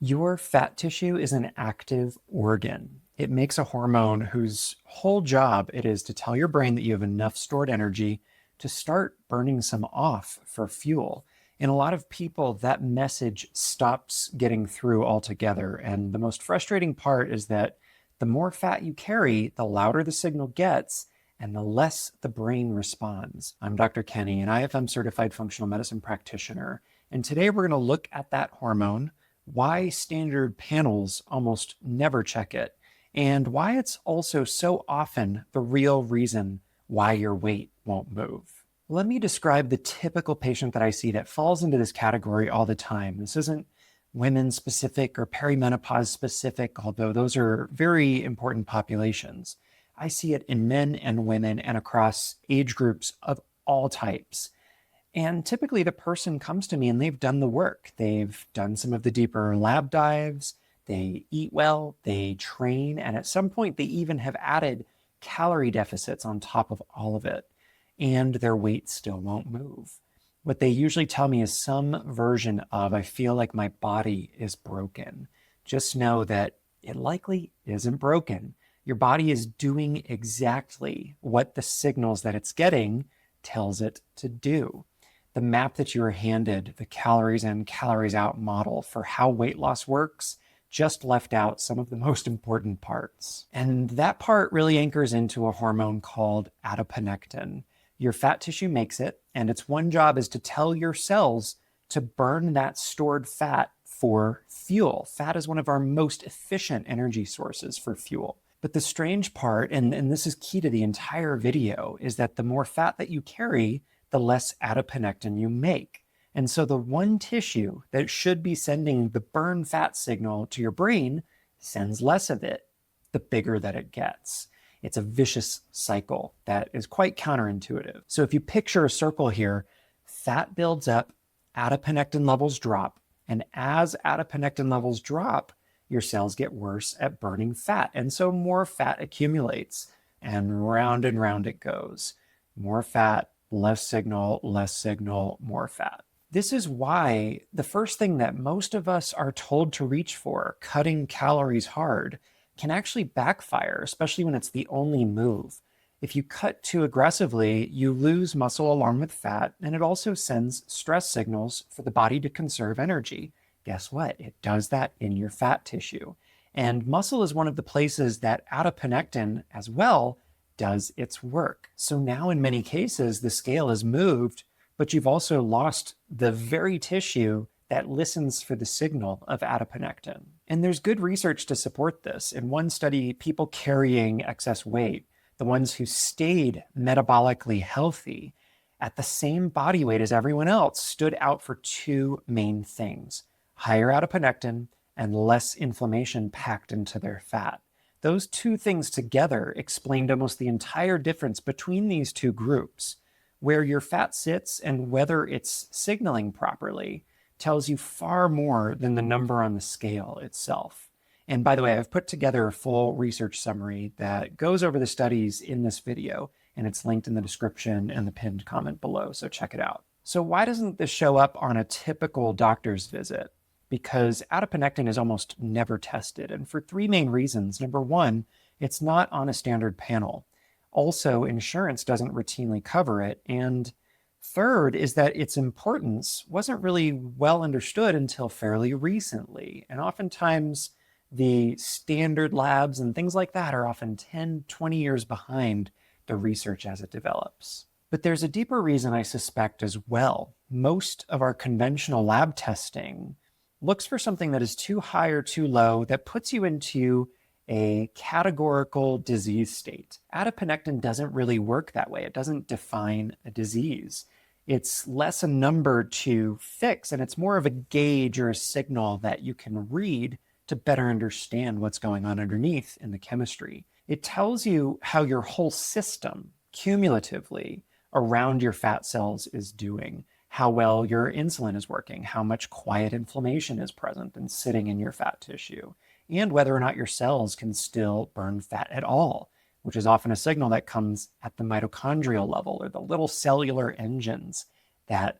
Your fat tissue is an active organ. It makes a hormone whose whole job it is to tell your brain that you have enough stored energy to start burning some off for fuel. In a lot of people, that message stops getting through altogether. And the most frustrating part is that the more fat you carry, the louder the signal gets and the less the brain responds. I'm Dr. Kenny, an IFM certified functional medicine practitioner. And today we're going to look at that hormone, why standard panels almost never check it, and why it's also so often the real reason why your weight won't move. Let me describe the typical patient that I see that falls into this category all the time. This isn't women specific or perimenopause specific, although those are very important populations. I see it in men and women and across age groups of all types. And typically the person comes to me and they've done the work. They've done some of the deeper lab dives, they eat well, they train, and at some point they even have added calorie deficits on top of all of it, and their weight still won't move. What they usually tell me is some version of, I feel like my body is broken. Just know that it likely isn't broken. Your body is doing exactly what the signals that it's getting tells it to do. The map that you were handed, the calories in, calories out model for how weight loss works, just left out some of the most important parts. And that part really anchors into a hormone called adiponectin. Your fat tissue makes it, and its one job is to tell your cells to burn that stored fat for fuel. Fat is one of our most efficient energy sources for fuel. But the strange part, and this is key to the entire video, is that the more fat that you carry, the less adiponectin you make. And so the one tissue that should be sending the burn fat signal to your brain sends less of it, the bigger that it gets. It's a vicious cycle that is quite counterintuitive. So if you picture a circle here, fat builds up, adiponectin levels drop, and as adiponectin levels drop, your cells get worse at burning fat. And so more fat accumulates, and round it goes. More fat, less signal, more fat. This is why the first thing that most of us are told to reach for, cutting calories hard, can actually backfire, especially when it's the only move. If you cut too aggressively, you lose muscle along with fat, and it also sends stress signals for the body to conserve energy. Guess what? It does that in your fat tissue. And muscle is one of the places that adiponectin as well does its work. So now in many cases, the scale is moved, but you've also lost the very tissue that listens for the signal of adiponectin. And there's good research to support this. In one study, people carrying excess weight, the ones who stayed metabolically healthy at the same body weight as everyone else, stood out for two main things: higher adiponectin and less inflammation packed into their fat. Those two things together explained almost the entire difference between these two groups. Where your fat sits and whether it's signaling properly tells you far more than the number on the scale itself. And by the way, I've put together a full research summary that goes over the studies in this video, and it's linked in the description and the pinned comment below, so check it out. So why doesn't this show up on a typical doctor's visit? Because adiponectin is almost never tested, and for three main reasons. Number one, it's not on a standard panel. Also, insurance doesn't routinely cover it. And third is that its importance wasn't really well understood until fairly recently. And oftentimes the standard labs and things like that are often 10, 20 years behind the research as it develops. But there's a deeper reason, I suspect, as well. Most of our conventional lab testing looks for something that is too high or too low that puts you into a categorical disease state. Adiponectin doesn't really work that way. It doesn't define a disease. It's less a number to fix, and it's more of a gauge or a signal that you can read to better understand what's going on underneath in the chemistry. It tells you how your whole system, cumulatively, around your fat cells is doing, how well your insulin is working, how much quiet inflammation is present and sitting in your fat tissue, and whether or not your cells can still burn fat at all, which is often a signal that comes at the mitochondrial level, or the little cellular engines that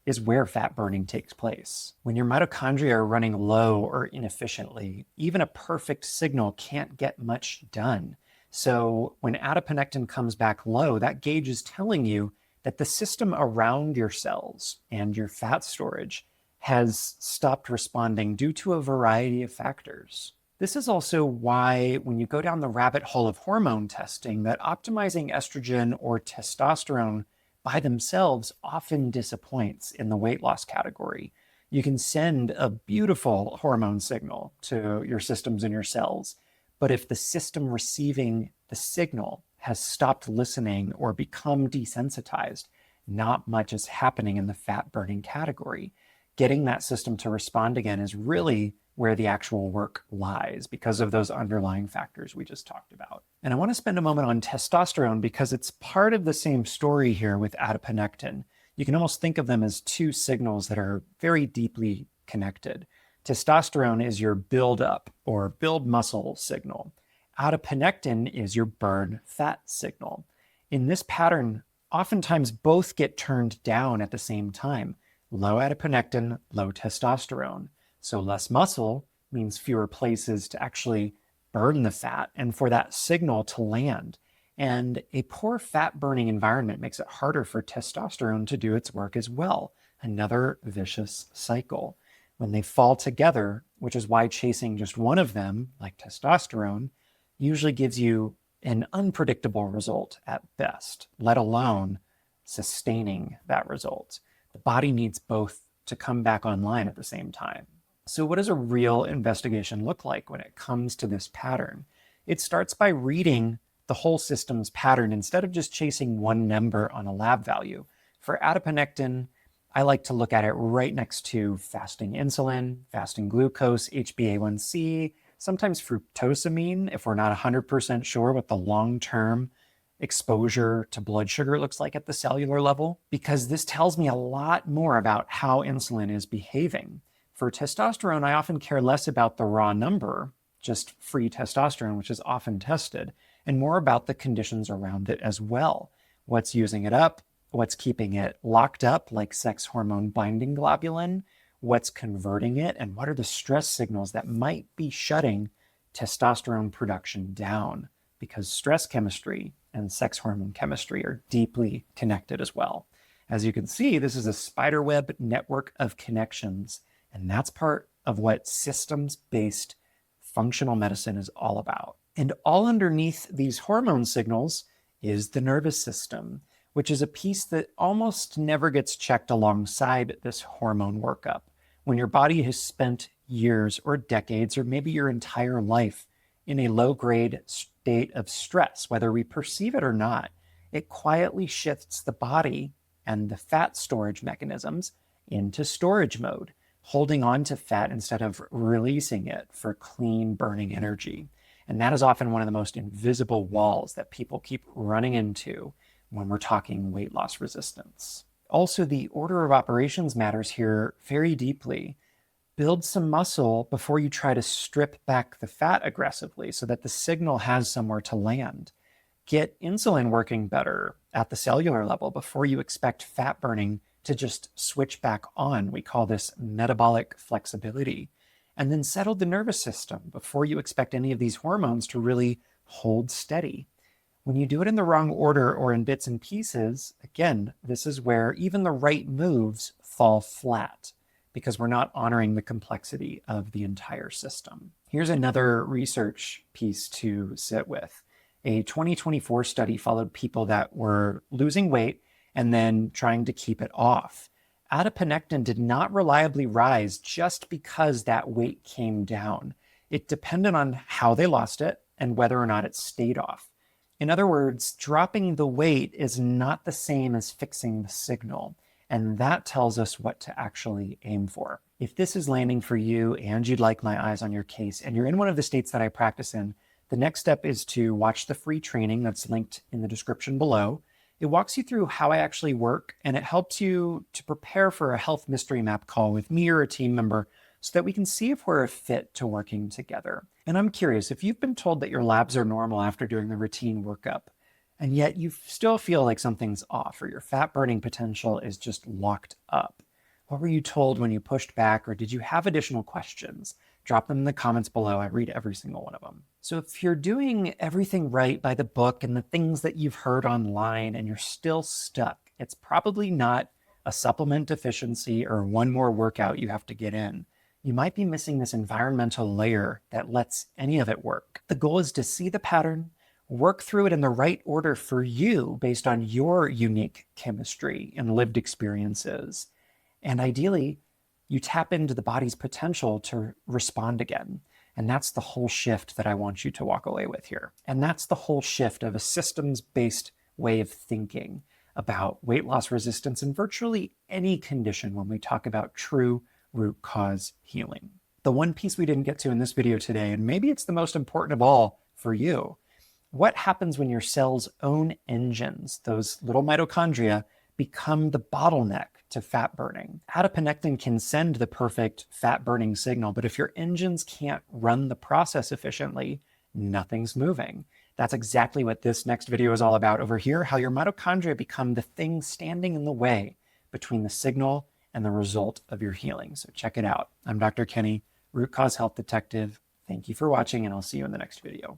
is where fat burning takes place. When your mitochondria are running low or inefficiently, even a perfect signal can't get much done. So when adiponectin comes back low, that gauge is telling you that the system around your cells and your fat storage has stopped responding due to a variety of factors. This is also why when you go down the rabbit hole of hormone testing, that optimizing estrogen or testosterone by themselves often disappoints in the weight loss category. You can send a beautiful hormone signal to your systems and your cells, but if the system receiving the signal has stopped listening or become desensitized, not much is happening in the fat burning category. Getting that system to respond again is really where the actual work lies because of those underlying factors we just talked about. And I want to spend a moment on testosterone because it's part of the same story here with adiponectin. You can almost think of them as two signals that are very deeply connected. Testosterone is your build up or build muscle signal. Adiponectin is your burn fat signal. In this pattern, oftentimes both get turned down at the same time. Low adiponectin, low testosterone. So less muscle means fewer places to actually burn the fat and for that signal to land. And a poor fat burning environment makes it harder for testosterone to do its work as well. Another vicious cycle. When they fall together, which is why chasing just one of them, like testosterone, usually gives you an unpredictable result at best, let alone sustaining that result. The body needs both to come back online at the same time. So what does a real investigation look like when it comes to this pattern? It starts by reading the whole system's pattern instead of just chasing one number on a lab value. For adiponectin, I like to look at it right next to fasting insulin, fasting glucose, HbA1c, sometimes fructosamine if we're not 100% sure what the long-term exposure to blood sugar looks like at the cellular level, because this tells me a lot more about how insulin is behaving. For testosterone, I often care less about the raw number, just free testosterone, which is often tested, and more about the conditions around it as well. What's using it up? What's keeping it locked up, like sex hormone binding globulin? What's converting it? And what are the stress signals that might be shutting testosterone production down? Because stress chemistry and sex hormone chemistry are deeply connected as well. As you can see, this is a spiderweb network of connections, and that's part of what systems-based functional medicine is all about. And all underneath these hormone signals is the nervous system, which is a piece that almost never gets checked alongside this hormone workup. When your body has spent years or decades or maybe your entire life in a low-grade state of stress, whether we perceive it or not, it quietly shifts the body and the fat storage mechanisms into storage mode, holding on to fat instead of releasing it for clean burning energy. And that is often one of the most invisible walls that people keep running into when we're talking weight loss resistance. Also, the order of operations matters here very deeply. Build some muscle before you try to strip back the fat aggressively so that the signal has somewhere to land. Get insulin working better at the cellular level before you expect fat burning to just switch back on. We call this metabolic flexibility. And then settle the nervous system before you expect any of these hormones to really hold steady. When you do it in the wrong order or in bits and pieces, again, this is where even the right moves fall flat because we're not honoring the complexity of the entire system. Here's another research piece to sit with. A 2024 study followed people that were losing weight and then trying to keep it off. Adiponectin did not reliably rise just because that weight came down. It depended on how they lost it and whether or not it stayed off. In other words, dropping the weight is not the same as fixing the signal, and that tells us what to actually aim for. If this is landing for you and you'd like my eyes on your case and you're in one of the states that I practice in, the next step is to watch the free training that's linked in the description below. It walks you through how I actually work, and it helps you to prepare for a health mystery map call with me or a team member so that we can see if we're a fit to working together. And I'm curious, if you've been told that your labs are normal after doing the routine workup, and yet you still feel like something's off or your fat burning potential is just locked up, What were you told when you pushed back, or did you have additional questions? Drop them in the comments below. I read every single one of them. So if you're doing everything right by the book and the things that you've heard online and you're still stuck, it's probably not a supplement deficiency or one more workout you have to get in. You might be missing this environmental layer that lets any of it work. The goal is to see the pattern, work through it in the right order for you based on your unique chemistry and lived experiences. And ideally, you tap into the body's potential to respond again. And that's the whole shift that I want you to walk away with here. And that's the whole shift of a systems-based way of thinking about weight loss resistance in virtually any condition when we talk about true root cause healing. The one piece we didn't get to in this video today, and maybe it's the most important of all for you, what happens when your cell's own engines, those little mitochondria, become the bottleneck to fat burning? Adiponectin can send the perfect fat burning signal, but if your engines can't run the process efficiently, nothing's moving. That's exactly what this next video is all about over here, how your mitochondria become the thing standing in the way between the signal and the result of your healing. So check it out. I'm Dr. Kenny, Root Cause Health Detective. Thank you for watching, and I'll see you in the next video.